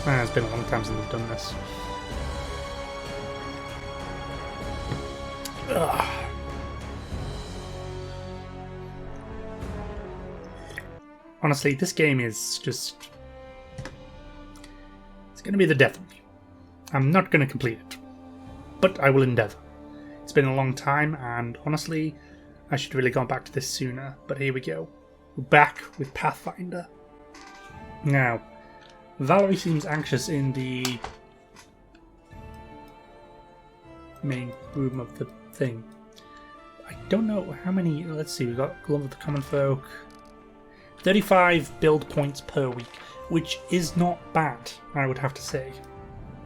It's been a long time since I've done this. Ugh. Honestly, this game is just... It's going to be the death of me. I'm not going to complete it, but I will endeavour. It's been a long time, and honestly, I should really gone back to this sooner, but here we go. We're back with Pathfinder. Now, Valerie seems anxious in the main room of the thing. I don't know how many... Let's see, we've got Glove of the Common Folk. 35 build points per week, which is not bad, I would have to say.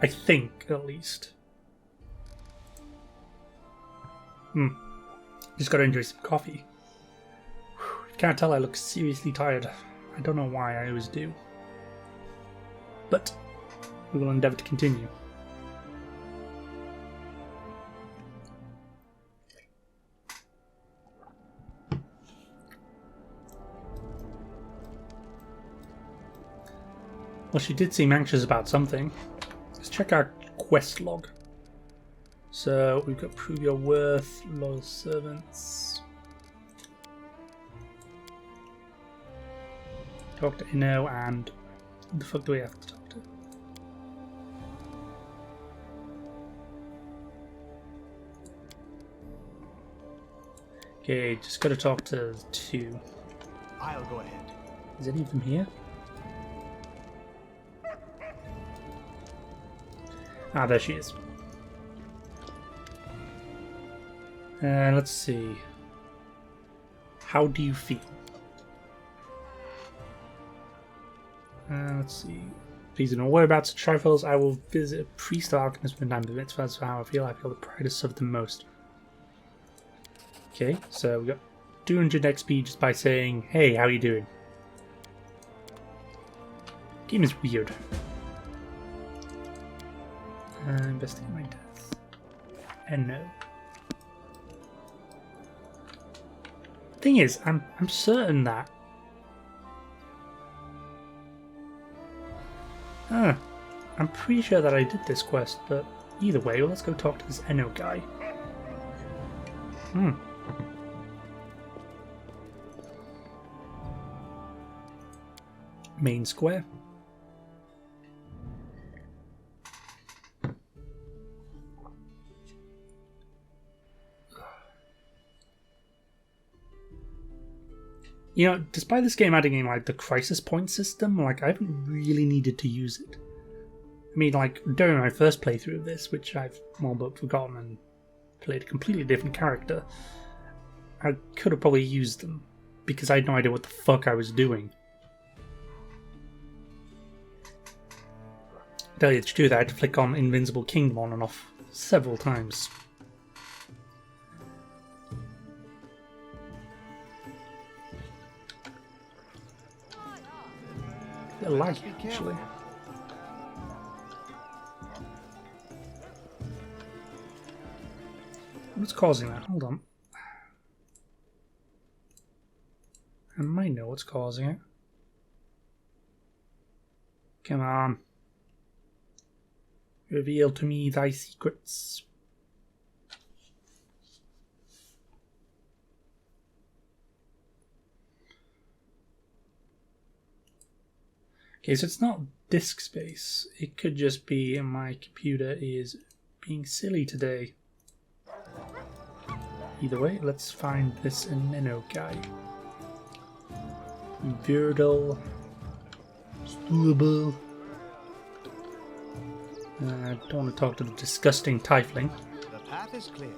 I think, at least. Just gotta enjoy some coffee. You can't tell I look seriously tired. I don't know why, I always do. But we will endeavour to continue. Well, she did seem anxious about something. Let's check our quest log. So, we've got Prove Your Worth, Loyal Servants. Talk to Inno, and who the fuck do we have to talk to? Okay, just gotta talk to 2. I'll go ahead. Is any of them here? Ah, there she is. Let's see. How do you feel? Let's see. Please don't worry about such trifles. I will visit a priest of alchemist when time permits. That's how I feel. I feel the pride to serve the most. Okay, so we got 200 XP just by saying, "Hey, how you doing?" Game is weird. Investigate my death. And no. Thing is, I'm certain that. I'm pretty sure that I did this quest, but either way, well, let's go talk to this Enno guy. Main square. You know, despite this game adding in like the crisis point system, like I haven't really needed to use it. I mean, like during my first playthrough of this, which I've all but forgotten and played a completely different character, I could have probably used them because I had no idea what the fuck I was doing. Tell you the truth, I had to flick on Invincible Kingdom on and off several times. A bit laggy, actually. What's causing that? Hold on. I might know what's causing it. Come on. Reveal to me thy secrets. Okay, so it's not disk space. It could just be my computer is being silly today. Either way, let's find this Enno guy. Virdal. Stewable. I don't want to talk to the disgusting tiefling. The path is clear.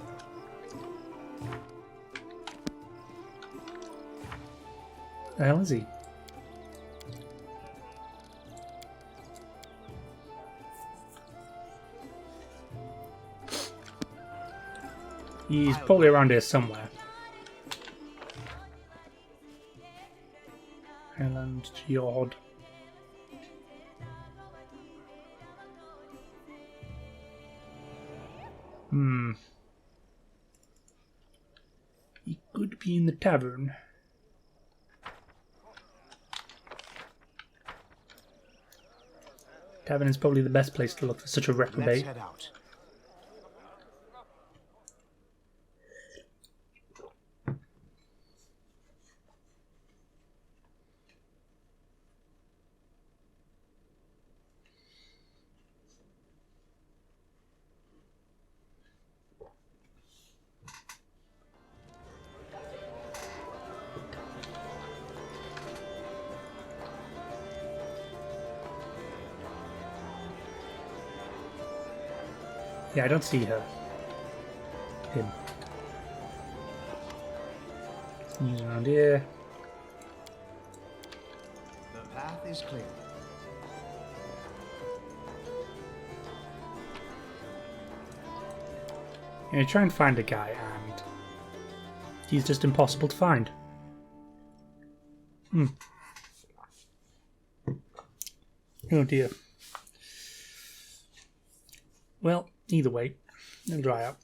The hell is he? He's probably around here somewhere. Highland Fjord. He could be in the tavern. Tavern is probably the best place to look for such a Let's reprobate. head out. Yeah, I don't see her. Him. He's around here. The path is clear. Yeah, try and find a guy, and he's just impossible to find. Oh dear. Well, either way, it'll dry out.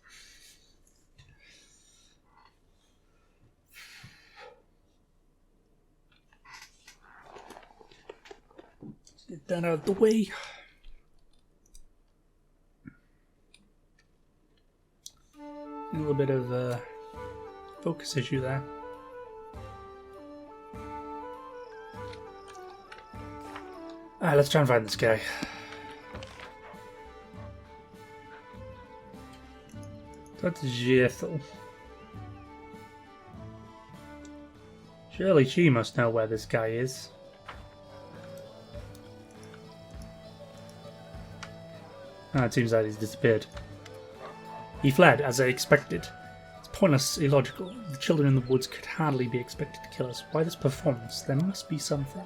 Get that out of the way. A little bit of a focus issue there. Alright, let's try and find this guy. That's Jethel. Surely she must know where this guy is. Ah, it seems that he's disappeared. He fled, as I expected. It's pointless, illogical. The children in the woods could hardly be expected to kill us. Why this performance? There must be something.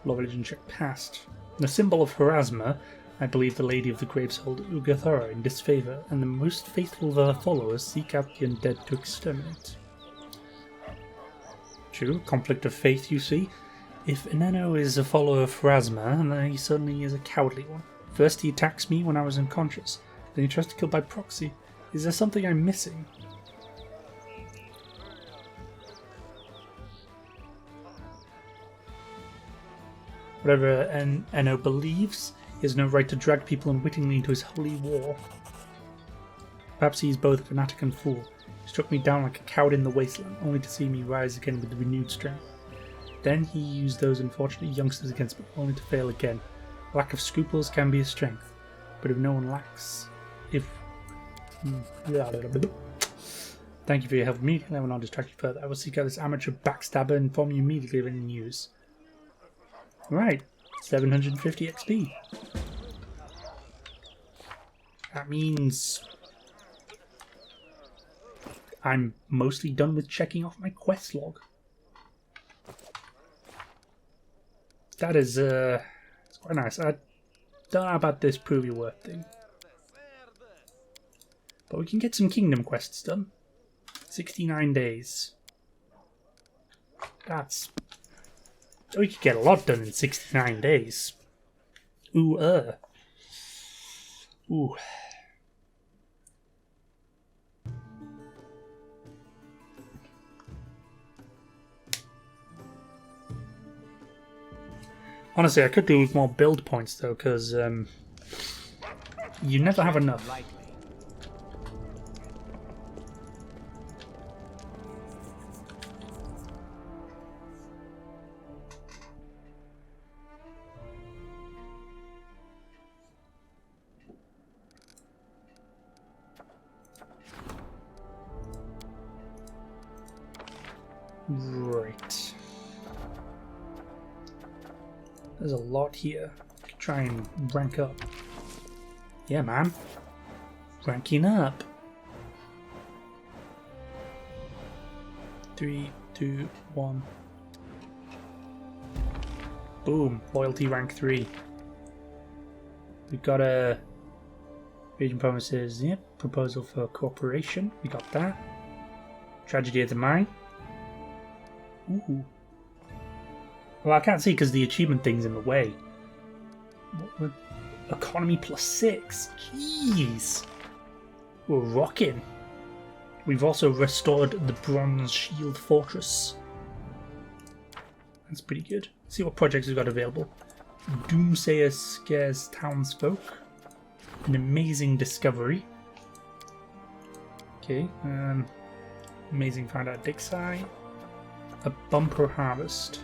Law religion check passed. The symbol of Harasma, I believe the Lady of the Graves hold Ugathara in disfavour, and the most faithful of her followers seek out the undead to exterminate. True, conflict of faith, you see. If Inanno is a follower of Harasma, then he certainly is a cowardly one. First he attacks me when I was unconscious, then he tries to kill by proxy. Is there something I'm missing? Whatever Enno believes, he has no right to drag people unwittingly into his holy war. Perhaps he is both a fanatic and fool. He struck me down like a coward in the wasteland, only to see me rise again with renewed strength. Then he used those unfortunate youngsters against me, only to fail again. Lack of scruples can be a strength, but if no one lacks... Thank you for your help immediately. I will not distract you further. I will seek out this amateur backstabber and inform you immediately of any news. Right, 750 XP. That means I'm mostly done with checking off my quest log. That is, it's quite nice. I don't know about this prove your worth thing. But we can get some kingdom quests done. 69 days. That's... we could get a lot done in 69 days. Ooh. Honestly, I could do with more build points though, because you never have enough. Right. There's a lot here. Could try and rank up. Yeah, man. Ranking up. 3, 2, 1. Boom. Loyalty rank 3. We've got a... Region promises, yep. Proposal for cooperation. We got that. Tragedy of the Mine. Ooh. Well, I can't see because the achievement thing's in the way. Economy +6. Jeez. We're rocking. We've also restored the Bronze Shield Fortress. That's pretty good. Let's see what projects we've got available. Doomsayer scares townsfolk. An amazing discovery. Okay, amazing find out Dixie. A bumper harvest.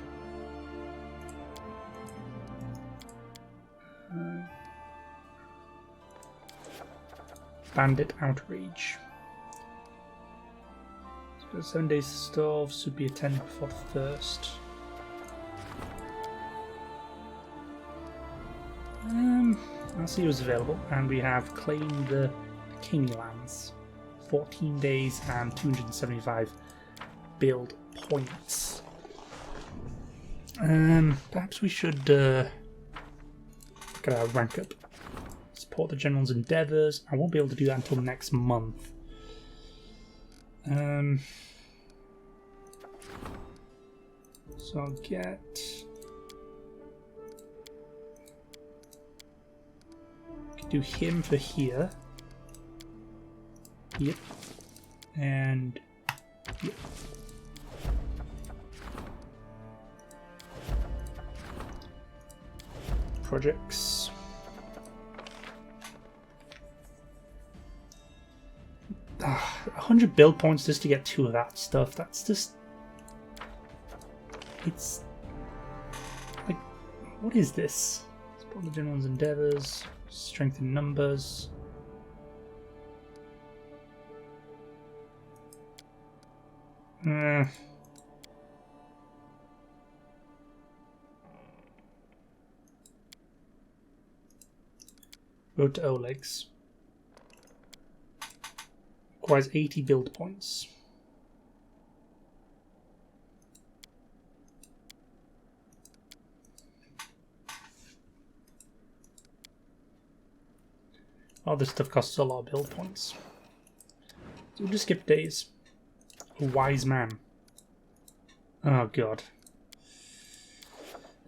Bandit outrage. So 7 days to starve, should be a 10 before the thirst. I'll see what's available, and we have claimed the King lands. 14 days and 275 build points. Perhaps we should look at our rank up. Support the general's endeavours. I won't be able to do that until next month. So I'll get... do him for here. Yep. And... yep. Projects. Ah, 100 build points just to get 2 of that stuff. That's just... it's... like, what is this? Support the general's endeavours. Strength in numbers. Road to Oleg's. Requires 80 build points. All this stuff costs a lot of build points. So we'll just skip days. A wise man. Oh god.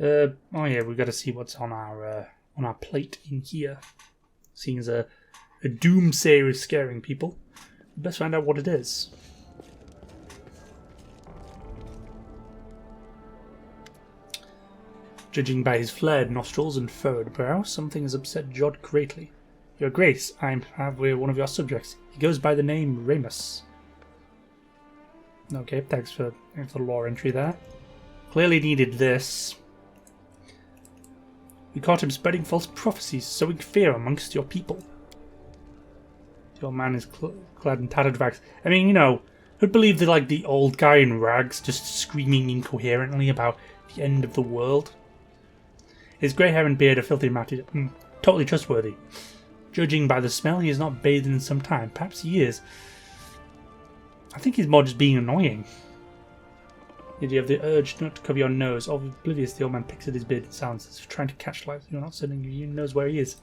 Oh yeah, we've got to see what's on our plate in here. Seeing as a doomsayer is scaring people, we best find out what it is. Judging by his flared nostrils and furrowed brow, something has upset Jod greatly. Your Grace, I have one of your subjects. He goes by the name Remus. Okay, thanks for the lore entry there. Clearly needed this. We caught him spreading false prophecies, sowing fear amongst your people. Your man is clad in tattered rags. I mean, you know, who'd believe that, like, the old guy in rags just screaming incoherently about the end of the world? His grey hair and beard are filthy matted. Totally trustworthy. Judging by the smell, he is not bathed in some time. Perhaps he is. I think he's more just being annoying. Did you have the urge not to cover your nose? Oblivious, the old man picks at his beard and sounds as if trying to catch light. You're not sending you knows where he is.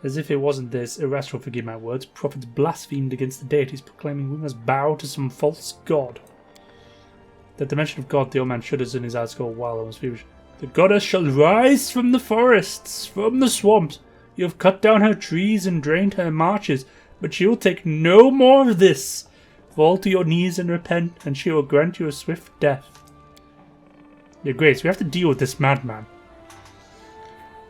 As if it wasn't this, Erastra will forgive my words. Prophets blasphemed against the deities, proclaiming we must bow to some false god. At the mention of God, the old man shudders and his eyes go wild and was feverish. The goddess shall rise from the forests, from the swamps. You have cut down her trees and drained her marshes, but she will take no more of this. Fall to your knees and repent, and she will grant you a swift death. Your Grace, we have to deal with this madman.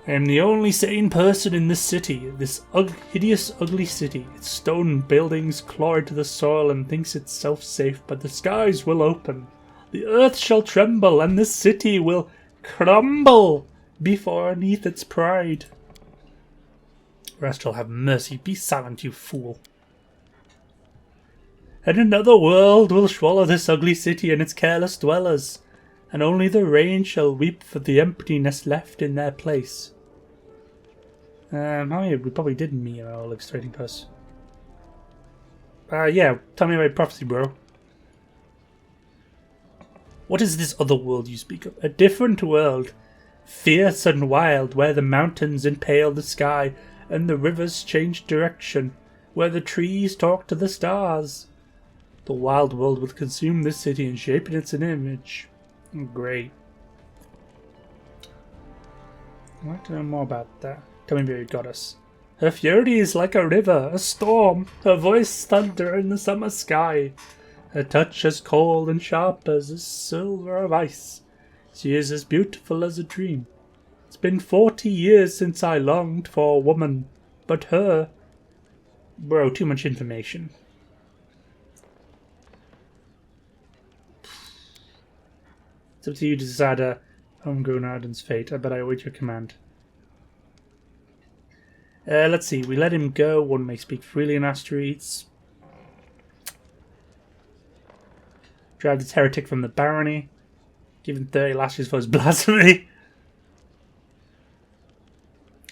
I am the only sane person in this city, this hideous, ugly city. Its stone buildings claw into the soil and thinks itself safe, but the skies will open. The earth shall tremble, and this city will crumble beneath its pride. Rest, have mercy. Be silent, you fool. And another world will swallow this ugly city and its careless dwellers, and only the rain shall weep for the emptiness left in their place. Oh yeah, we probably did meet an Oleg's trading post. Yeah, tell me about prophecy, bro. What is this other world you speak of? A different world, fierce and wild, where the mountains impale the sky, and the rivers change direction, where the trees talk to the stars. The wild world will consume this city and shape it into an image. Great. I'd like to know more about that. Tell me where you got us. Her fury is like a river, a storm, her voice thunder in the summer sky. Her touch as cold and sharp as a silver of ice. She is as beautiful as a dream. It's been 40 years since I longed for a woman, but her... Bro, too much information. It's up to you to decide a homegrown Arden's fate. I bet I await your command. Let's see. We let him go. One may speak freely in our streets. Drive this heretic from the barony. Give him 30 lashes for his blasphemy.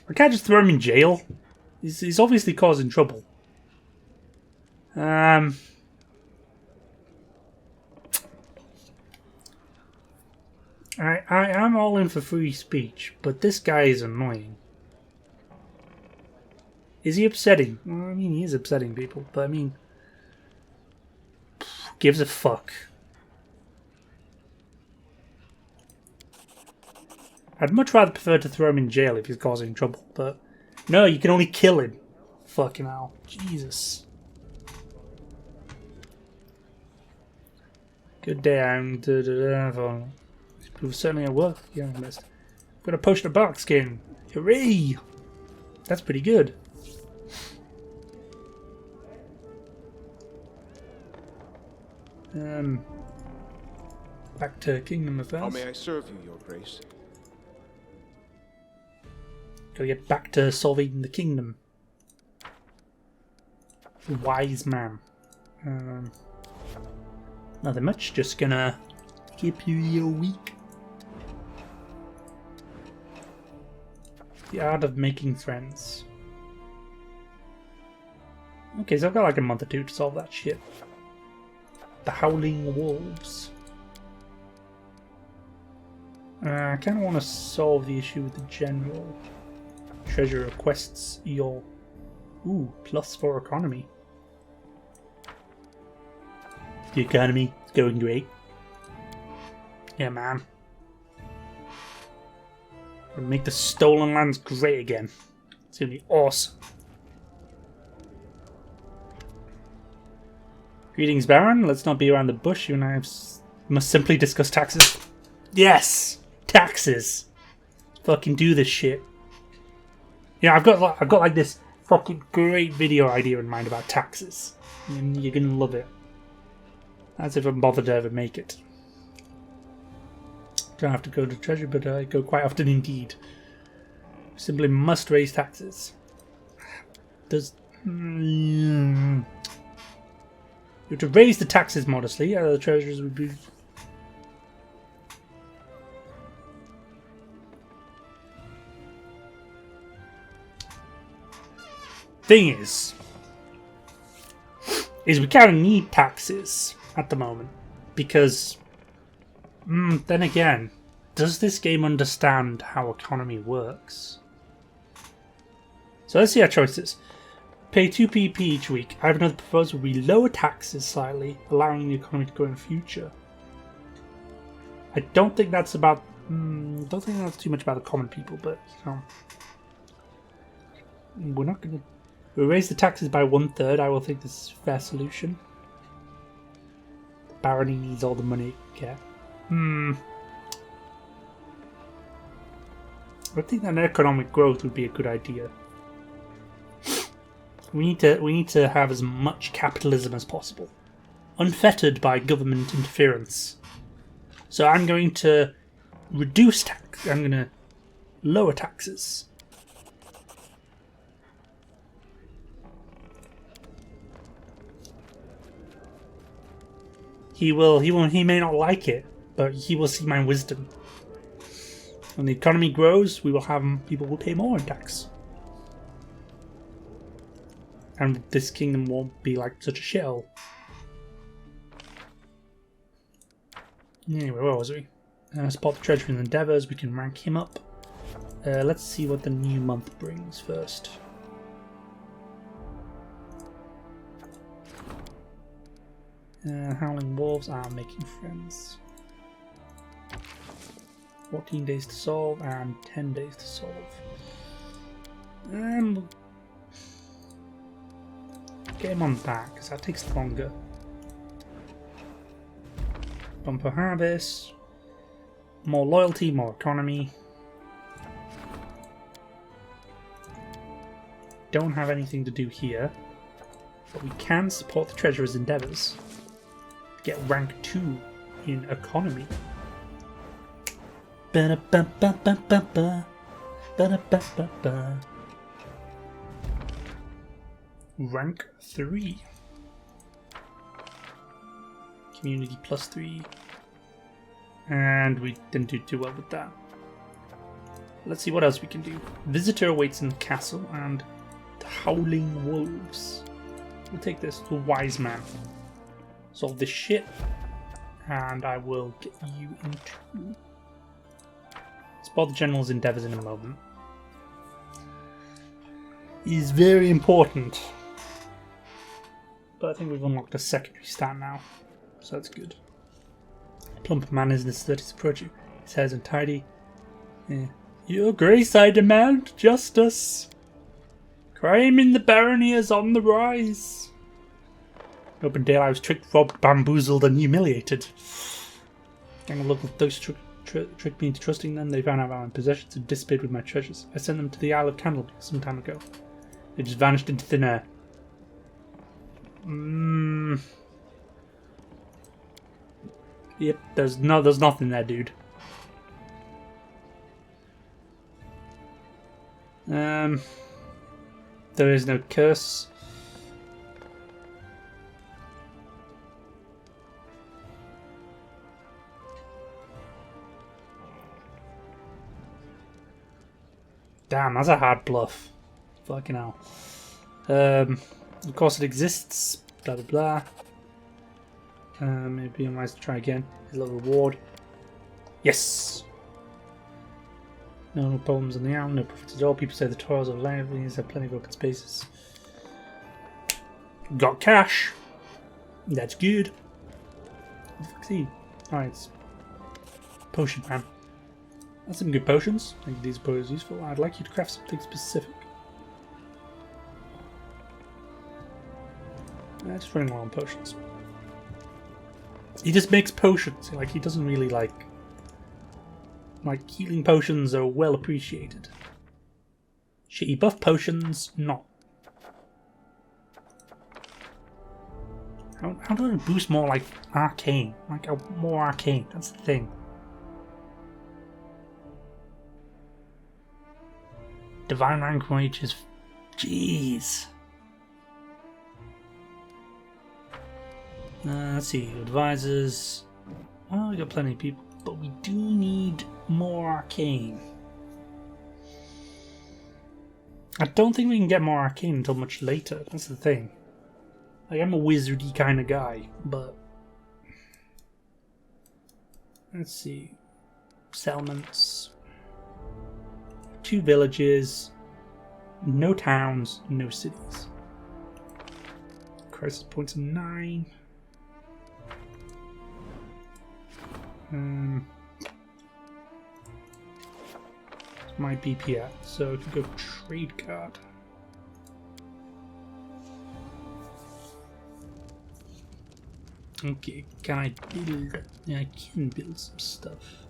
I can't just throw him in jail. He's obviously causing trouble. I am all in for free speech, but this guy is annoying. Is he upsetting? Well, I mean, he is upsetting people, but I mean... gives a fuck. I'd much rather prefer to throw him in jail if he's causing trouble, but... No, you can only kill him. Fucking hell. Jesus. Good day, I'm... It was certainly a work. Yeah, I've got a potion of bark skin. Hooray! That's pretty good. Back to Kingdom Affairs. How may I serve you, Your Grace? Gotta get back to solving the kingdom. Wise man. Nothing much, just gonna keep you a week. The art of making friends. Okay, so I've got like a month or two to solve that shit. The Howling Wolves. I kind of want to solve the issue with the general. Treasure requests your... Ooh, +4 economy. The economy is going great. Yeah, man. We'll make the stolen lands great again. It's gonna be awesome. Greetings, Baron. Let's not be around the bush. You and I must simply discuss taxes. Yes! Taxes! Fucking do this shit. Yeah, I've got like this fucking great video idea in mind about taxes. And you're gonna love it. As if I'm bothered to ever make it. Don't have to go to treasure, but I go quite often indeed. Simply must raise taxes. Does... You have to raise the taxes modestly, the treasures would be... Thing is we kind of need taxes at the moment, because then again, does this game understand how economy works? So let's see our choices. Pay 2 PP each week. I have another proposal where we lower taxes slightly, allowing the economy to grow in the future. I don't think that's about... don't think that's too much about the common people, but you know, we're not going to... We'll raise the taxes by 1/3. I will think this is a fair solution. The barony needs all the money it can get. I think that economic growth would be a good idea. We need to have as much capitalism as possible, unfettered by government interference. So I'm going to reduce tax. I'm going to lower taxes. He may not like it, but he will see my wisdom. When the economy grows, we will have people will pay more in tax. And this kingdom won't be like such a shithole. Anyway, where was we? Spot the treasure in the endeavours, we can rank him up. Let's see what the new month brings first. Howling Wolves are making friends. 14 days to solve and 10 days to solve. Get him on that, because that takes longer. Bumper harvest. More loyalty, more economy. Don't have anything to do here, but we can support the treasurer's endeavours. Get rank 2 in economy. Ba-da-ba-ba-ba-ba-ba. Ba-da-ba-ba-ba. Rank 3. Community +3. And we didn't do too well with that. Let's see what else we can do. Visitor awaits in the castle and the Howling Wolves. We'll take this. The Wise Man. Solve this shit. And I will get you into... Spot the General's endeavours in a moment. Is very important. But I think we've unlocked a secondary stat now. So that's good. Plump man is in his 30s approaching. His hair's untidy. Yeah. Your Grace, I demand justice. Crime in the barony is on the rise. Open daylight, I was tricked, robbed, bamboozled, and humiliated. Gang of local thugs tricked me into trusting them. They found out about my possessions and dissipated with my treasures. I sent them to the Isle of Candlebeam some time ago. They just vanished into thin air. Yep, there's nothing there, dude. There is no curse. Damn, that's a hard bluff. Fucking hell. Of course it exists. Blah blah blah. Maybe I'm wise to try again. His little reward. Yes! No problems on the island, no profits at all. People say the toils of livelihoods have plenty of open spaces. Got cash! That's good. What the fuck's he? Alright, it's Potion Man. That's some good potions. I think these are probably useful. I'd like you to craft something specific. Just running low on potions. He just makes potions. Like, he doesn't really like healing potions are well appreciated. Shitty buff potions, not. How do I boost more like arcane? Like more arcane. That's the thing. Divine rank mage is, jeez. Let's see, advisors. Well, we got plenty of people, but we do need more arcane. I don't think we can get more arcane until much later. That's the thing. Like, I'm a wizardy kind of guy, but let's see. Settlements. 2 villages. No towns. No cities. Crisis points of 9. It's my BP at, so I could go trade card. Okay, can I build? Yeah, I can build some stuff.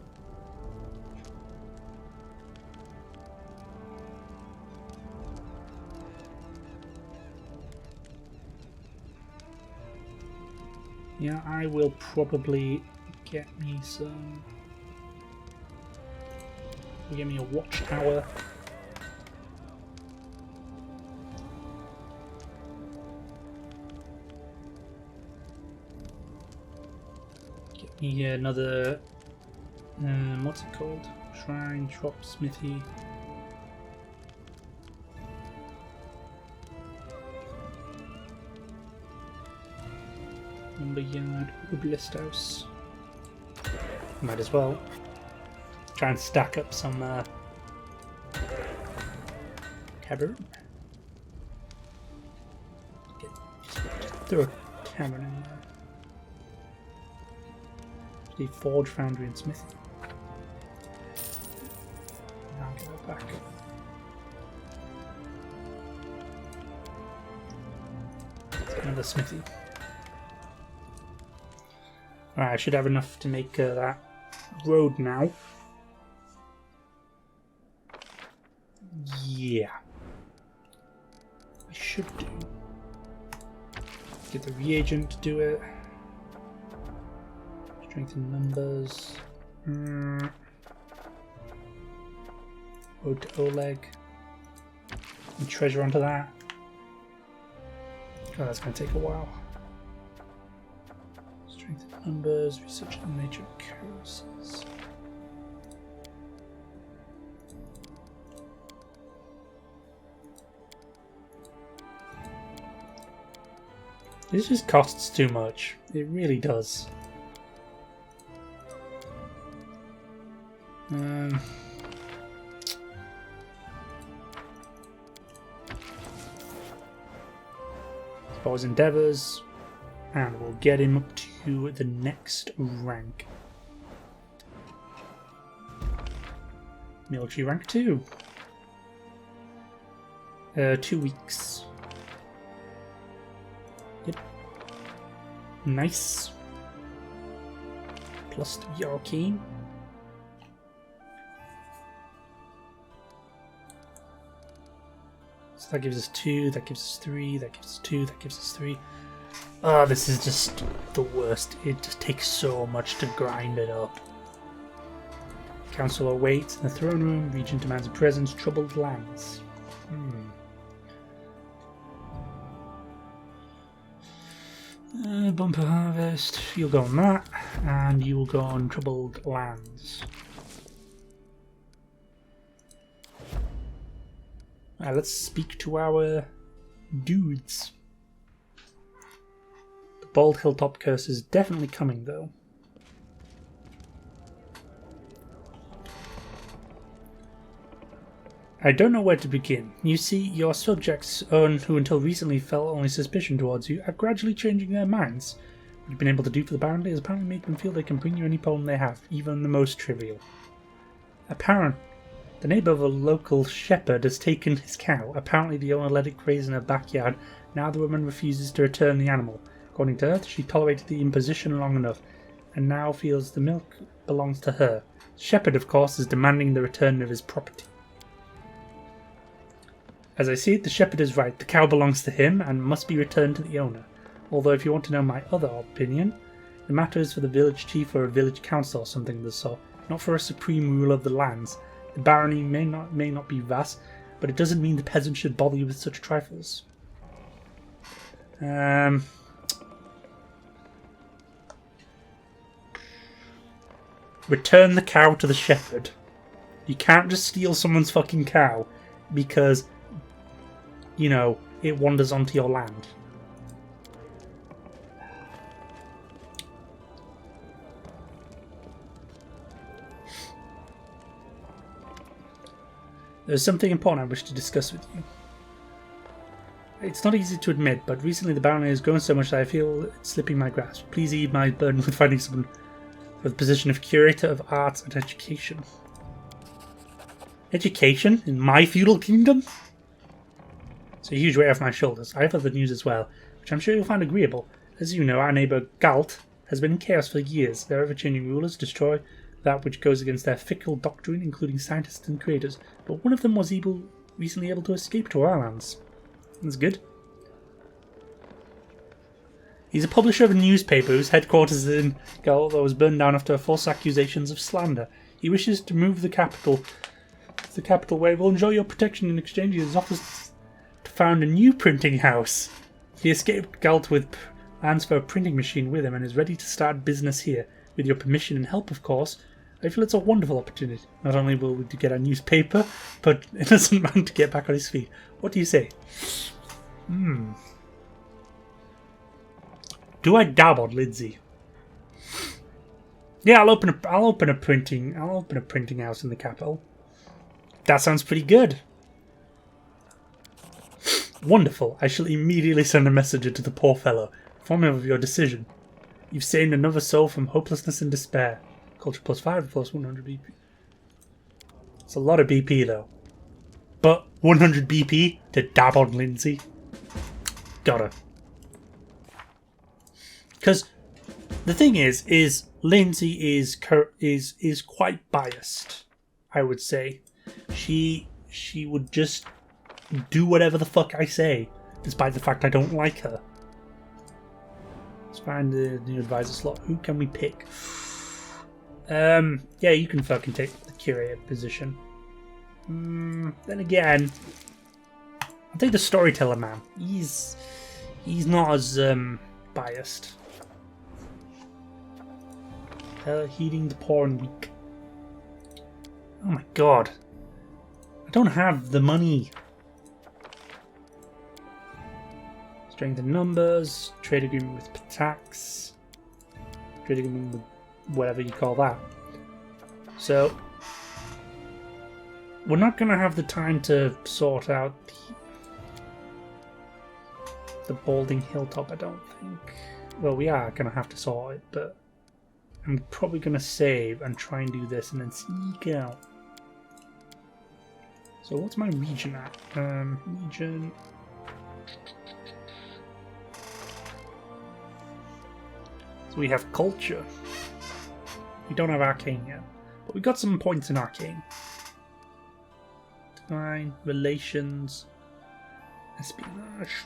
Yeah, I will probably get me some. Get me a watchtower. Get me another. What's it called? Shrine, shop, smithy. Lumberyard, herbalist house. Might as well try and stack up some tavern. Throw a tavern in there. The forge, foundry, and smithy. Now I'll give it back. Another smithy. Alright, I should have enough to make that road now. Yeah. I should do. Get the reagent to do it. Strengthen numbers. Road to Oleg. And treasure onto that. Oh, that's going to take a while. Strengthen numbers, research the nature of curses. This just costs too much. It really does. Suppose endeavors, and we'll get him up to the next rank. Military rank 2. 2 weeks. Yep. Nice. Plus 3 arcane. So that gives us 2, that gives us 3, that gives us 2, that gives us 3. Oh, this is just the worst. It just takes so much to grind it up. Council awaits in the throne room. Regent demands a presence. Troubled lands. Bumper harvest. You'll go on that, and you will go on troubled lands. Let's speak to our dudes. The Bald Hilltop Curse is definitely coming, though. I don't know where to begin. You see, your subjects, who until recently felt only suspicion towards you, are gradually changing their minds. What you've been able to do for the Bounty has apparently made them feel they can bring you any problem they have, even the most trivial. The neighbour of a local shepherd has taken his cow. Apparently the owner let it graze in her backyard. Now the woman refuses to return the animal. According to her, she tolerated the imposition long enough, and now feels the milk belongs to her. The shepherd, of course, is demanding the return of his property. As I see it, the shepherd is right. The cow belongs to him and must be returned to the owner. Although if you want to know my other opinion, the matter is for the village chief or a village council or something of the sort, not for a supreme ruler of the lands. The barony may not be vast, but it doesn't mean the peasants should bother you with such trifles. Return the cow to the shepherd. You can't just steal someone's fucking cow because, you know, it wanders onto your land. There's something important I wish to discuss with you. It's not easy to admit, but recently the barony has grown so much that I feel it's slipping my grasp. Please ease my burden with finding someone for the position of Curator of Arts and Education. Education? In my feudal kingdom? It's a huge weight off my shoulders. I have other news as well, which I'm sure you'll find agreeable. As you know, our neighbour Galt has been in chaos for years. Their ever-changing rulers destroy that which goes against their fickle doctrine, including scientists and creators. But one of them was recently able to escape to our lands. That's good. He's a publisher of a newspaper whose headquarters is in Galt that was burned down after false accusations of slander. He wishes to move the capital where he will enjoy your protection in exchange. He has offered to found a new printing house. He escaped Galt with plans for a printing machine with him and is ready to start business here. With your permission and help, of course. I feel it's a wonderful opportunity. Not only will we get our newspaper, but innocent man to get back on his feet. What do you say? Do I dab on Lindsay? Yeah, I'll open a printing house in the capital. That sounds pretty good. Wonderful. I shall immediately send a messenger to the poor fellow, inform him of your decision. You've saved another soul from hopelessness and despair. Culture +5 plus 100 BP. It's a lot of BP though. But 100 BP to dab on Lindsay. Gotta. Because the thing is Lindsay is quite biased, I would say. She would just do whatever the fuck I say, despite the fact I don't like her. Let's find the new advisor slot. Who can we pick? Yeah, you can fucking take the curator position. Then again, I'll take the storyteller man. He's not as biased. Healing the poor and weak. Oh my god. I don't have the money. Strength in numbers. Trade agreement with Patax. Trade agreement with whatever you call that. So, we're not going to have the time to sort out the Balding Hilltop, I don't think. Well, we are going to have to sort it, but I'm probably going to save and try and do this and then sneak out. So what's my region at? Region... So we have culture. We don't have arcane yet, but we got some points in arcane. Divine, relations, espionage.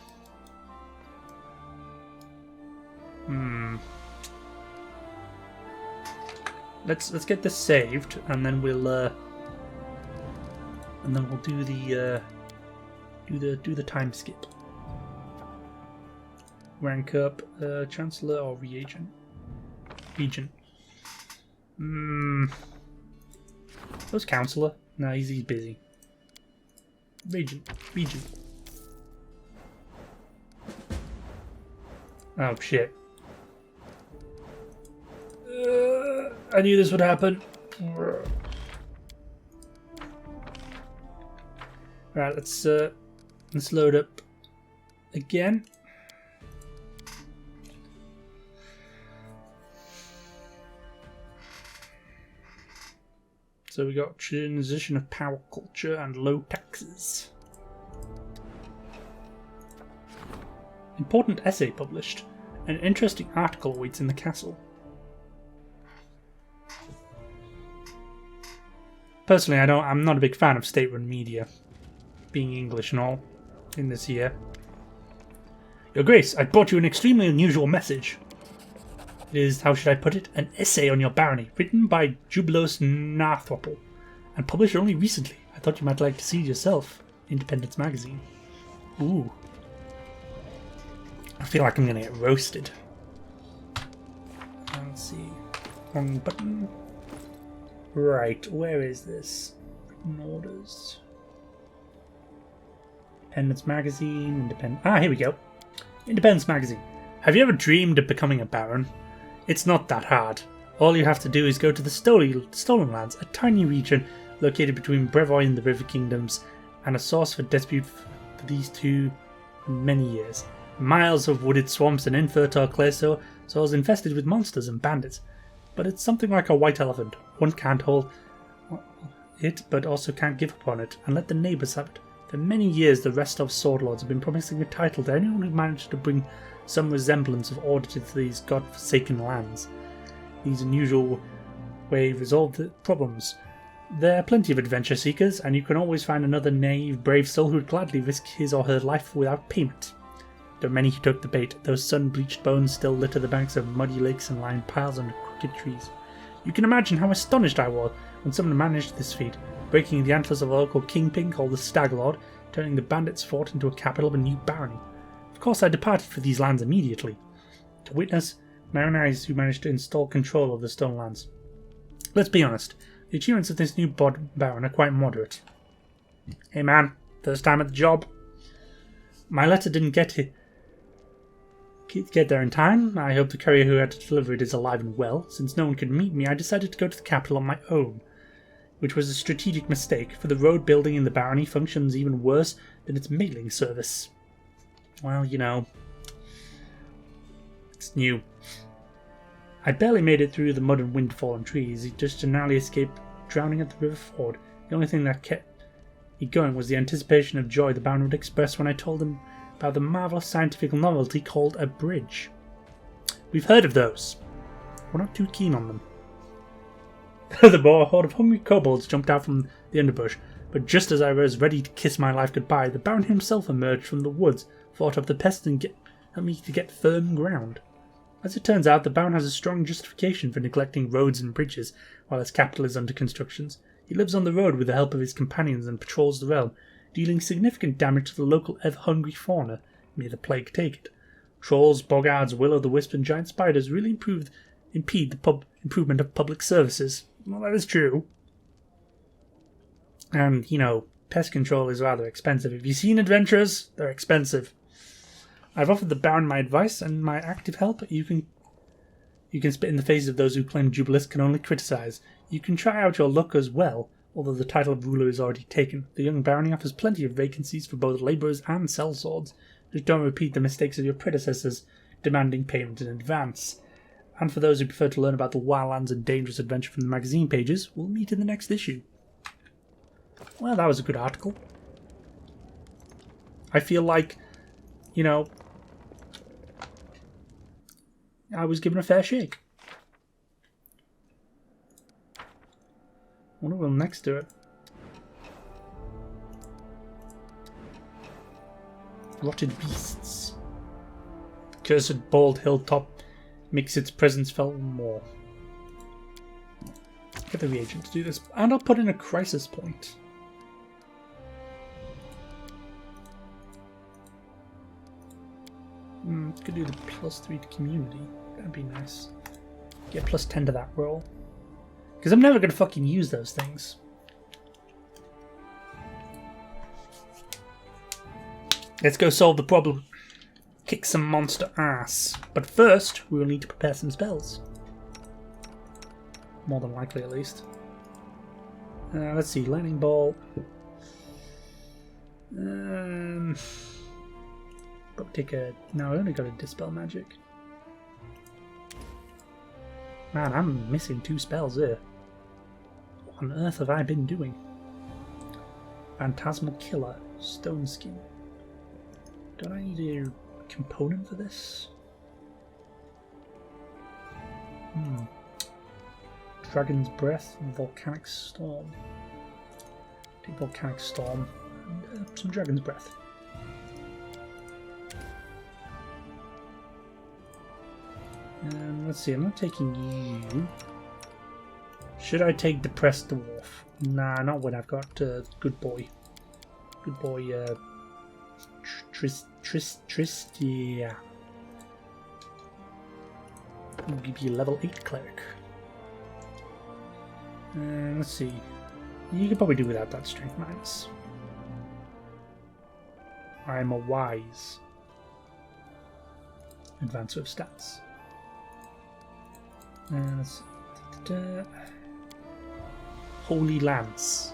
Let's get this saved, and then we'll do the time skip. Rank up Chancellor or Regent. Who's Councillor? No, he's busy. Regent. Oh shit. I knew this would happen. Right, let's load up again. So we got transition of power culture and low taxes. Important essay published. An interesting article awaits in the castle. Personally, I'm not a big fan of state-run media, being English and all, in this year. Your Grace, I brought you an extremely unusual message. It is, how should I put it, an essay on your barony, written by Jubilos Narthwapple, and published only recently. I thought you might like to see it yourself. Independence magazine. Ooh. I feel like I'm gonna get roasted. Let's see. Wrong button. Right, where is this? Written orders. Independence magazine, here we go. Independence magazine. Have you ever dreamed of becoming a baron? It's not that hard. All you have to do is go to the Stolen Lands, a tiny region located between Brevoy and the River Kingdoms, and a source for dispute for these two many years. Miles of wooded swamps and infertile clay soils infested with monsters and bandits. But it's something like a white elephant. One can't hold it, but also can't give up on it, and let the neighbours have it. For many years, the rest of Sword Lords have been promising a title to anyone who managed to bring some resemblance of order to these god-forsaken lands. These unusual way resolve the problems. There are plenty of adventure seekers, and you can always find another naive, brave soul who would gladly risk his or her life without payment. There are many who took the bait. Those sun-bleached bones still litter the banks of muddy lakes and line piles under crooked trees. You can imagine how astonished I was when someone managed this feat, breaking the antlers of a local kingpin called the Stag Lord, turning the bandits' fort into a capital of a new barony. Of course, I departed for these lands immediately, to witness Marinais who managed to install control of the Stone Lands. Let's be honest, the achievements of this new baron are quite moderate. Hey man, first time at the job. My letter didn't get there in time. I hope the courier who had to deliver it is alive and well. Since no one could meet me, I decided to go to the capital on my own, which was a strategic mistake, for the road building in the barony functions even worse than its mailing service. Well, you know, it's new. I barely made it through the mud and wind-fallen trees, just to narrowly escape drowning at the river ford. The only thing that kept me going was the anticipation of joy the Baron would express when I told him about the marvellous scientific novelty called a bridge. We've heard of those. We're not too keen on them. The horde of hungry kobolds jumped out from the underbrush, but just as I was ready to kiss my life goodbye, the Baron himself emerged from the woods, fought up the pest and helped me to get firm ground. As it turns out, the Baron has a strong justification for neglecting roads and bridges while his capital is under construction. He lives on the road with the help of his companions and patrols the realm, dealing significant damage to the local ever-hungry fauna. May the plague take it. Trolls, bogards, will-o'-the-wisp and giant spiders really impede the improvement of public services. Well, that is true. And, you know, pest control is rather expensive. Have you seen adventurers? They're expensive. I've offered the Baron my advice and my active help. You can spit in the faces of those who claim Jubilis can only criticize. You can try out your luck as well, although the title of ruler is already taken. The young barony offers plenty of vacancies for both labourers and sellswords. Just don't repeat the mistakes of your predecessors, demanding payment in advance. And for those who prefer to learn about the wildlands and dangerous adventure from the magazine pages, we'll meet in the next issue. Well, that was a good article. I feel like, you know, I was given a fair shake. I wonder what'll next to it. Rotted beasts. Cursed bald hilltop makes its presence felt more. Get the reagent to do this, and I'll put in a crisis point. Could do the +3 to community. That'd be nice. Get +10 to that roll. Because I'm never going to fucking use those things. Let's go solve the problem. Kick some monster ass. But first, we will need to prepare some spells. More than likely, at least. Let's see. Lightning Ball. But take a... No, I only got a Dispel Magic. Man, I'm missing 2 spells here. What on earth have I been doing? Phantasmal Killer. Stone Skin. Don't I need a component for this? Dragon's Breath and Volcanic Storm. Take Volcanic Storm and some Dragon's Breath. Let's see, I'm not taking you. Should I take Depressed Dwarf? Nah, not when I've got Good Boy. Good Boy, Tristia. I'll give you a level 8 cleric. Let's see. You could probably do without that strength minus. I'm a wise. Advance of stats. Let's see. Holy Lance.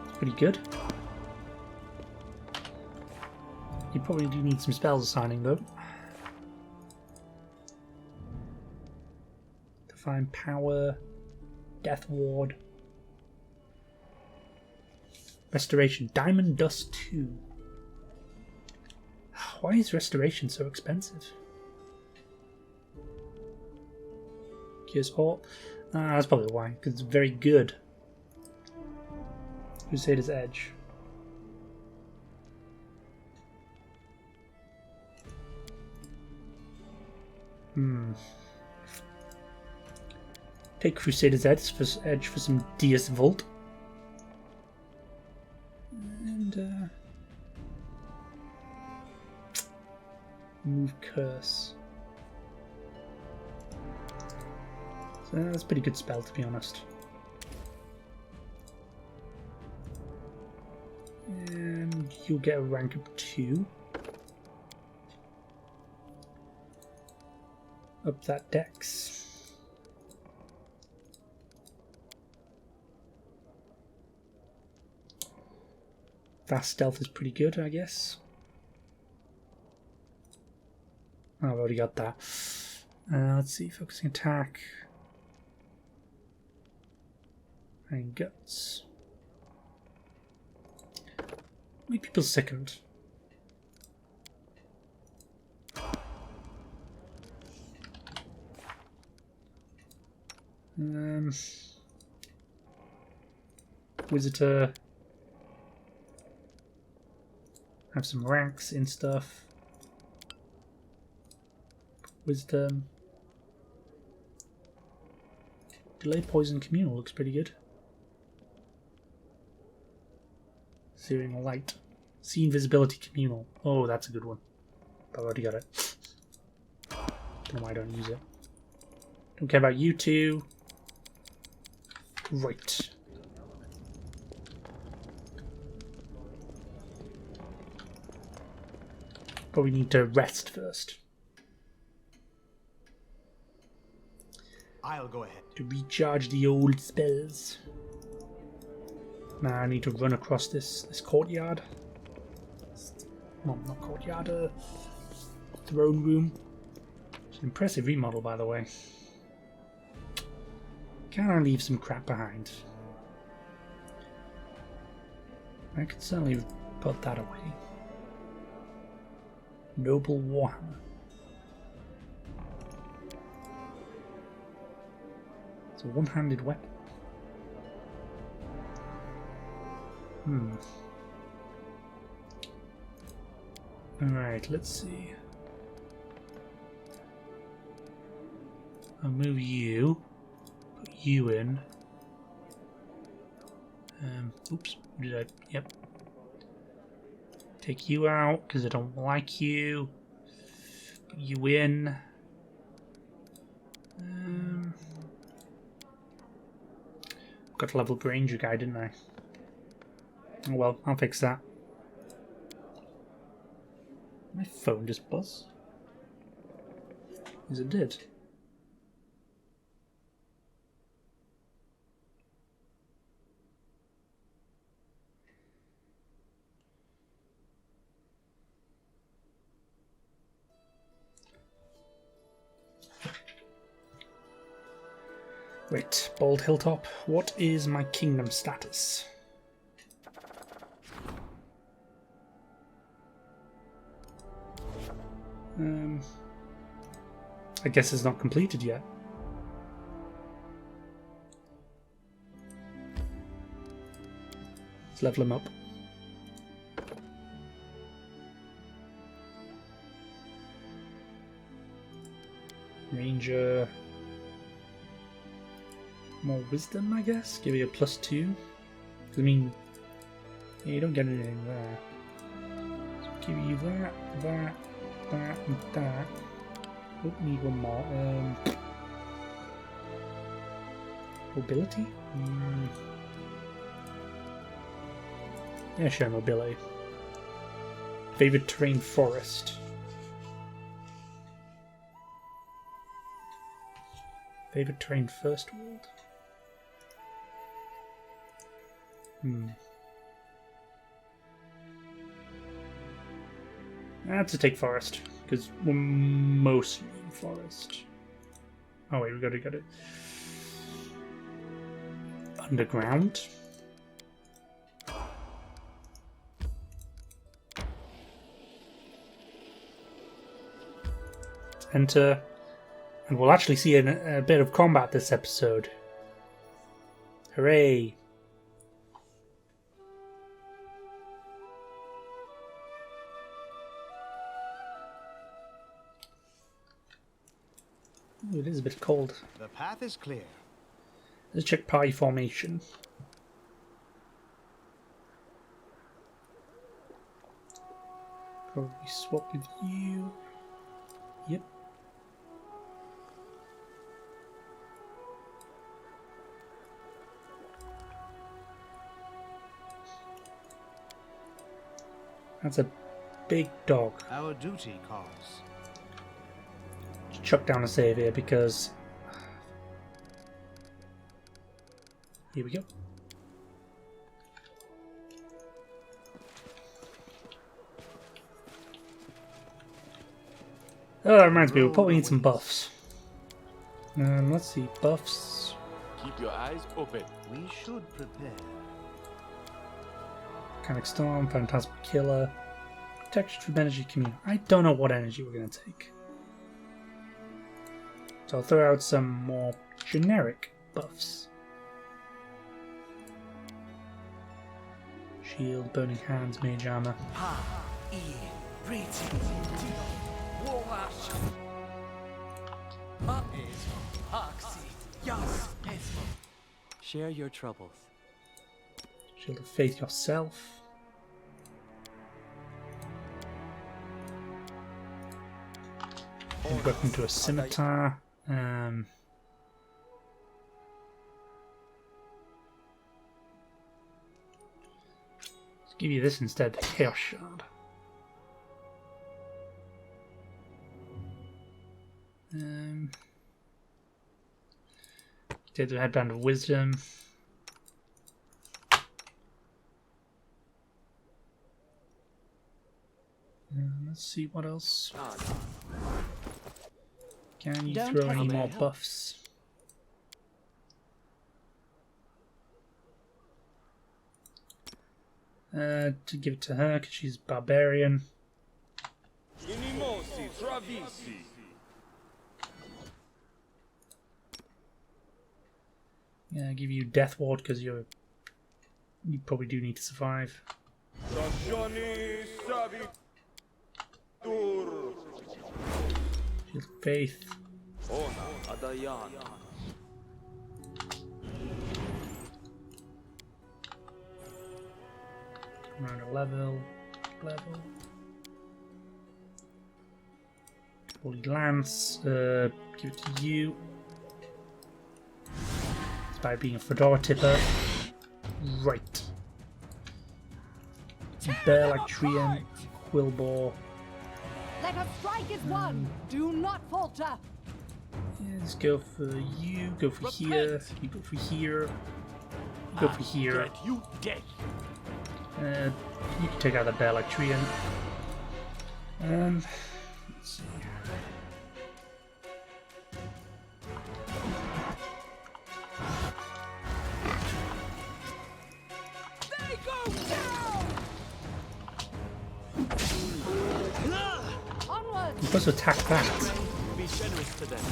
It's pretty good. You probably do need some spells assigning though. Divine Power, Death Ward, Restoration, Diamond Dust 2. Why is Restoration so expensive? Cures all. That's probably why, because it's very good. Crusader's Edge. Take Crusader's Edge for some Deus Volt. And move Curse. So that's a pretty good spell, to be honest. And you'll get a rank up 2. Up that dex. Fast stealth is pretty good, I guess. Oh, I've already got that. Let's see, focusing attack. And guts. Make people sickened. Visitor. Have some ranks in stuff. Wisdom. Delay poison communal looks pretty good. Searing light. See invisibility communal. Oh, that's a good one. But I already got it. Don't know why I don't use it. Don't care about you two. Great. But we need to rest first. I'll go ahead. To recharge the old spells. Now I need to run across this courtyard. Well, not courtyard, throne room. It's an impressive remodel, by the way. Can I leave some crap behind? I could certainly put that away. Noble Warhammer. It's a one-handed weapon. Alright, let's see. I'll move you. Put you in. Oops, did I? Yep. Take you out because I don't like you. Put you in. Got to level Granger guy, didn't I? Oh well, I'll fix that. My phone just buzzed. Yes, it did. Wait, Bald Hilltop, what is my kingdom status? I guess it's not completed yet. Let's level him up. Ranger. More wisdom, I guess? Give you a +2. I mean, yeah, you don't get anything there. So give you that, that, and that. Oh, need one more. Mobility? Yeah, sure, mobility. Favorite terrain, forest. Favorite terrain, first world. I have to take forest, because we're mostly in forest. Oh wait, we got it. Underground. Enter, and we'll actually see a bit of combat this episode. Hooray! Ooh, it is a bit cold. The path is clear. Let's check party formation. Probably swap with you. Yep. That's a big dog. Our duty calls. Chuck down a save here because here we go. Oh, that reminds me, we'll probably need some buffs. Let's see, buffs. Keep your eyes open. We should prepare. Volcanic Storm, Phantasmal Killer, Protection from Energy Communal. I don't know what energy we're going to take. So I'll throw out some more generic buffs. Shield, burning hands, mage armor. Share your troubles. Shield of faith yourself. Weapon to a scimitar. Let's give you this instead, the Chaos Shard. Take the Headband of Wisdom. Let's see what else. Can you throw any more buffs? To give it to her because she's barbarian. Yeah, give you Death Ward because you probably do need to survive. Shield of Faith. Around a level. Holy Lance. Give it to you. It's by being a Fedora tipper. Right. Bear like Trian, Quillbore. Let us strike as one. Do not falter. Yeah, let's go for you. Go for here. You go for here. You go for here. You dead. You can take out the bear like Trian. Let's see. They go down. Onward. You're supposed to attack that. Be generous to them.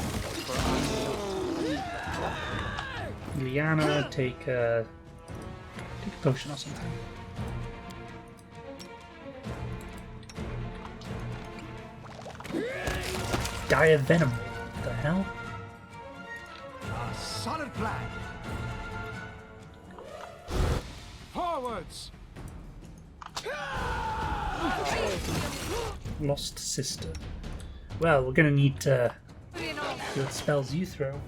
Liana, take a potion or something. Dire Venom. What the hell? A solid plan. Forwards. Lost Sister. Well, we're gonna need to see what spells you throw.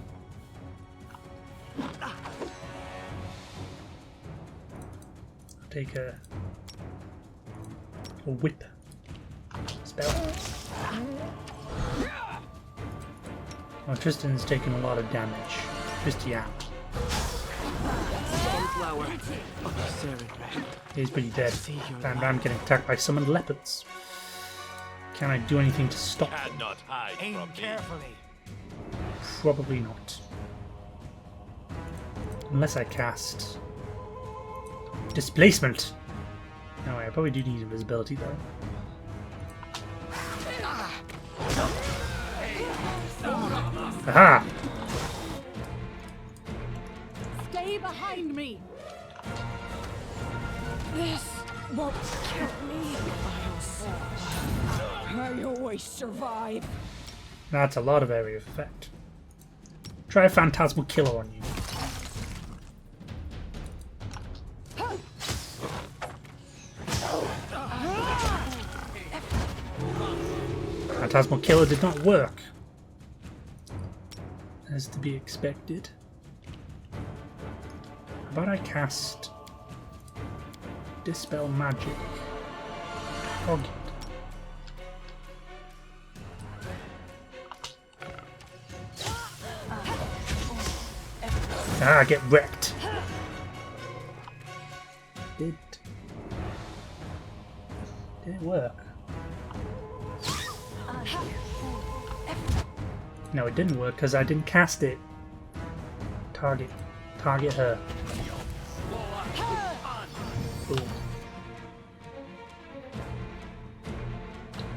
I'll take a whip spell. Oh, Tristan's taking a lot of damage. Tristian. Sunflower. He's pretty dead. And I'm getting attacked by summoned leopards. Can I do anything to stop them? Cannot hide Aim from me. carefully. Probably not. Unless I cast Displacement. No, I probably do need invisibility though. Aha! Stay behind me. This won't kill me. I always survive. That's a lot of area of effect. Try a Phantasmal Killer on you. Phantasmal Killer did not work. As to be expected. How about I cast Dispel Magic? Target. Ah, get wrecked. Did it work? No, it didn't work because I didn't cast it. Target her. Boom.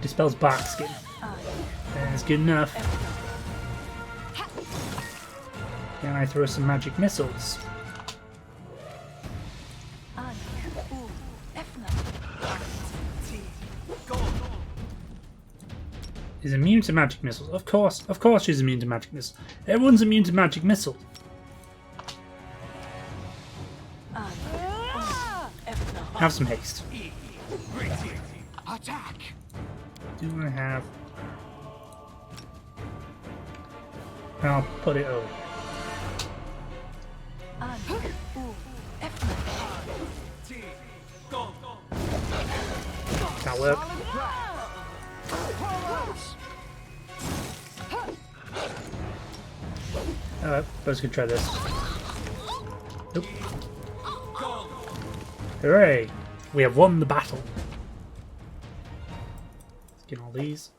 Dispels bark skin. That's good enough. Can I throw some magic missiles? Is immune to magic missiles. Of course she's immune to magic missiles. Everyone's immune to magic missiles. Have some haste. Attack! Do I have... I'll put it over. That work? Alright, let's go try this. Nope. Hooray! We have won the battle. Let's get all these.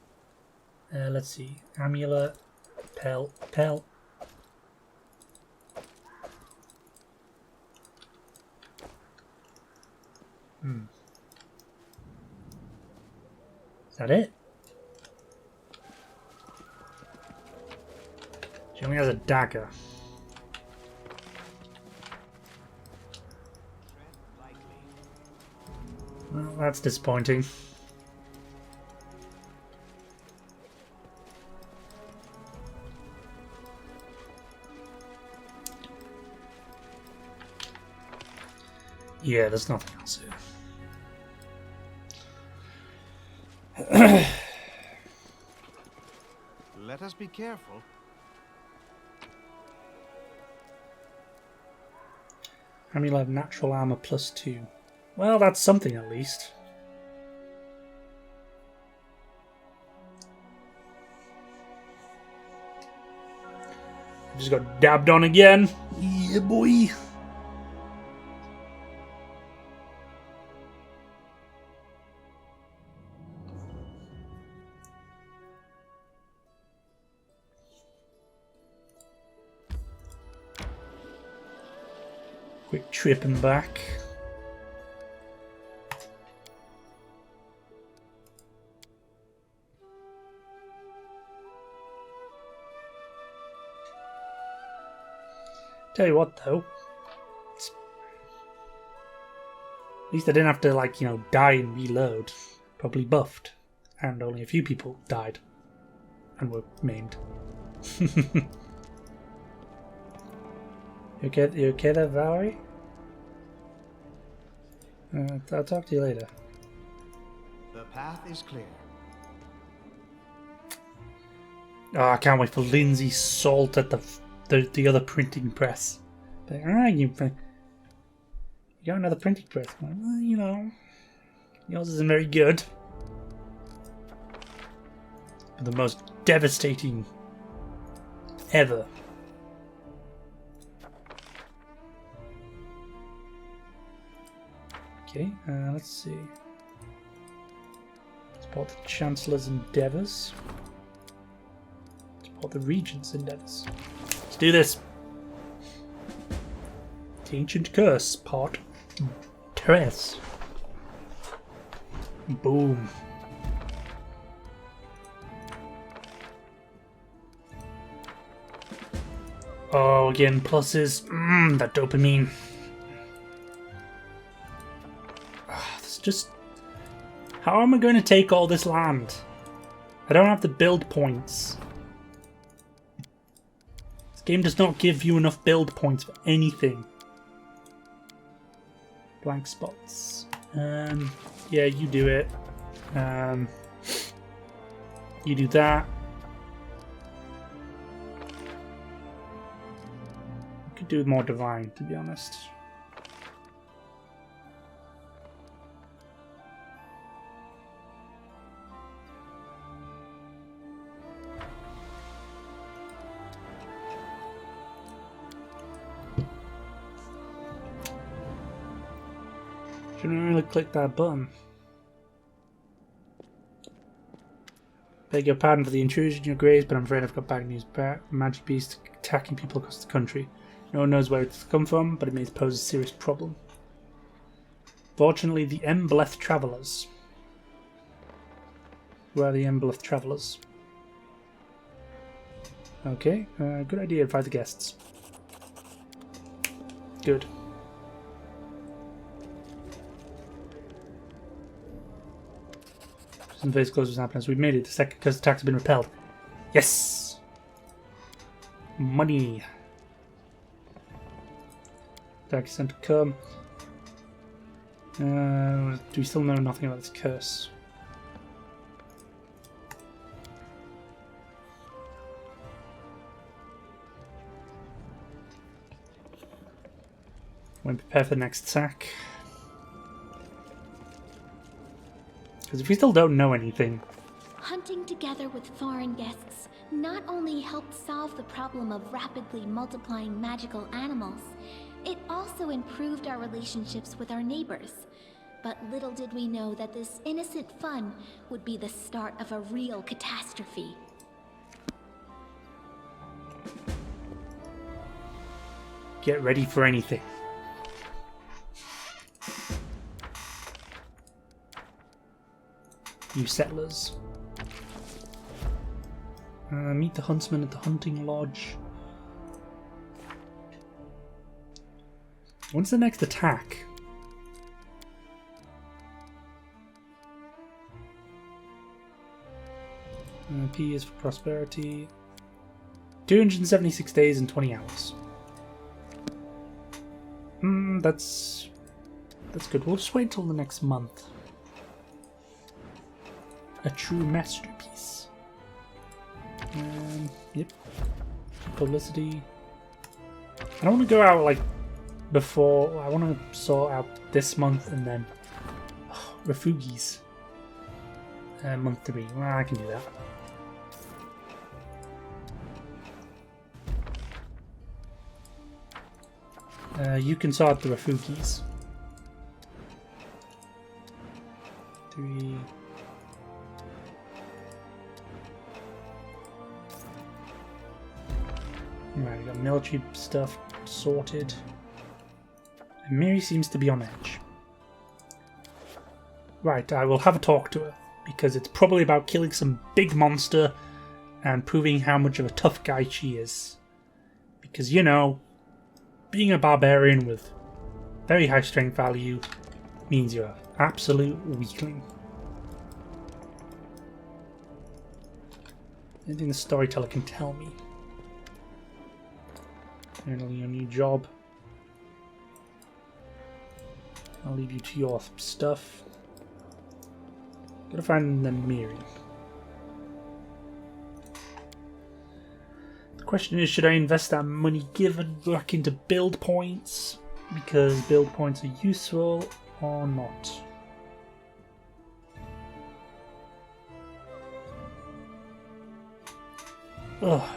Let's see. Amulet. Pelt. Is that it? She only has a dagger. Well, that's disappointing. Yeah, there's nothing else here. Let us be careful. Amulet of natural armor +2. Well, that's something at least. Just got dabbed on again. Yeah, boy. Quick trip and back. Tell you what though, at least I didn't have to, like, you know, die and reload. Probably buffed, and only a few people died and were maimed. You okay there, Valerie? I'll talk to you later. The path is clear. Oh, I can't wait for Lindsay's salt at the other printing press. Like, you got another printing press. I'm like, well, you know, yours isn't very good. The most devastating ever. Okay, let's see. Support the Chancellor's endeavours. Support the Regent's endeavours. Let's do this. The Ancient Curse, Part 3. Boom. Oh, again, pluses. That dopamine. Just, how am I going to take all this land? I don't have the build points. This game does not give you enough build points for anything. Blank spots. Yeah, you do it. You do that. I could do with more divine, to be honest. Shouldn't really click that button. Beg your pardon for the intrusion in your graves, but I'm afraid I've got bad news. Magic beast attacking people across the country. No one knows where it's come from, but it may pose a serious problem. Fortunately, the Embleth Travellers. Who are the Embleth Travellers? Okay, good idea. Invite the guests. good. Some phase closes happens. We've made it. The second curse attacks have been repelled. Yes! Money. Attack is sent to come. Do we still know nothing about this curse? When prepare for the next attack. Because if we still don't know anything... Hunting together with foreign guests not only helped solve the problem of rapidly multiplying magical animals, it also improved our relationships with our neighbors. But little did we know that this innocent fun would be the start of a real catastrophe. Get ready for anything. You settlers. Meet the huntsman at the hunting lodge. When's the next attack? P is for prosperity. 276 days and 20 hours. That's good. We'll just wait until the next month. A true masterpiece. Yep. Publicity. I don't want to go out like before. I want to sort out this month and then Refugis. Month 3. Well, I can do that. You can sort the Refugis. 3. Right, we got military stuff sorted. And Mary seems to be on edge. Right, I will have a talk to her, because it's probably about killing some big monster and proving how much of a tough guy she is. Because, you know, being a barbarian with very high strength value means you're an absolute weakling. Anything the storyteller can tell me. Handling your new job. I'll leave you to your stuff. Gotta find the Miri. The question is, should I invest that money given back into build points? Because build points are useful or not? Ugh.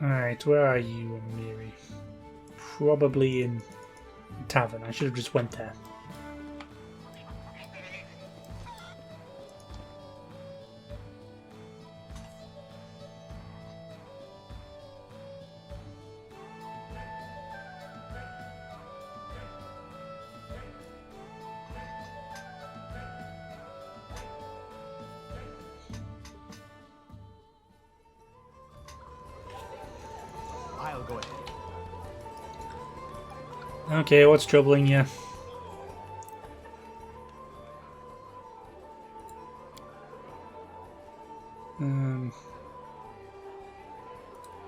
Alright, where are you, Miri? Probably in the tavern. I should have just went there. I'll go ahead. Okay, what's troubling you?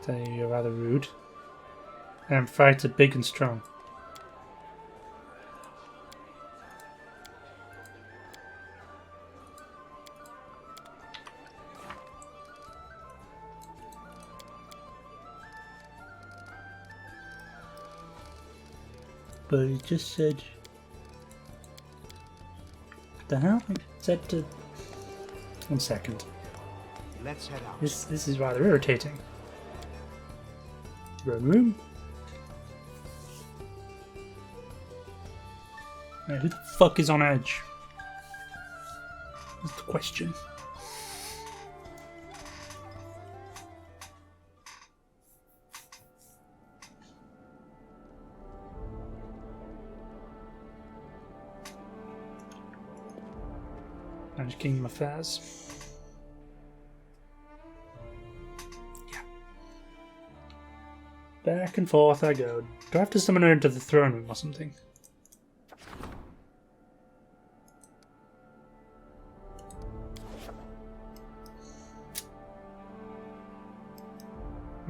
Tell you you're rather rude. And fights are big and strong. But it just said... What the hell? It said to... 1 second. Let's head out. This is rather irritating. Room. Who the fuck is on edge? That's the question. Manage Kingdom Affairs. Yeah. Back and forth I go. Do I have to summon her into the throne room or something?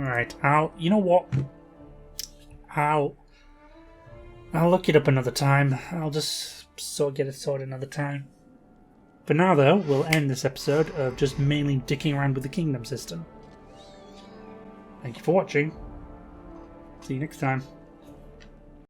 Alright, you know what? I'll look it up another time. I'll just get it sorted another time. For now though, we'll end this episode of just mainly dicking around with the kingdom system. Thank you for watching. See you next time.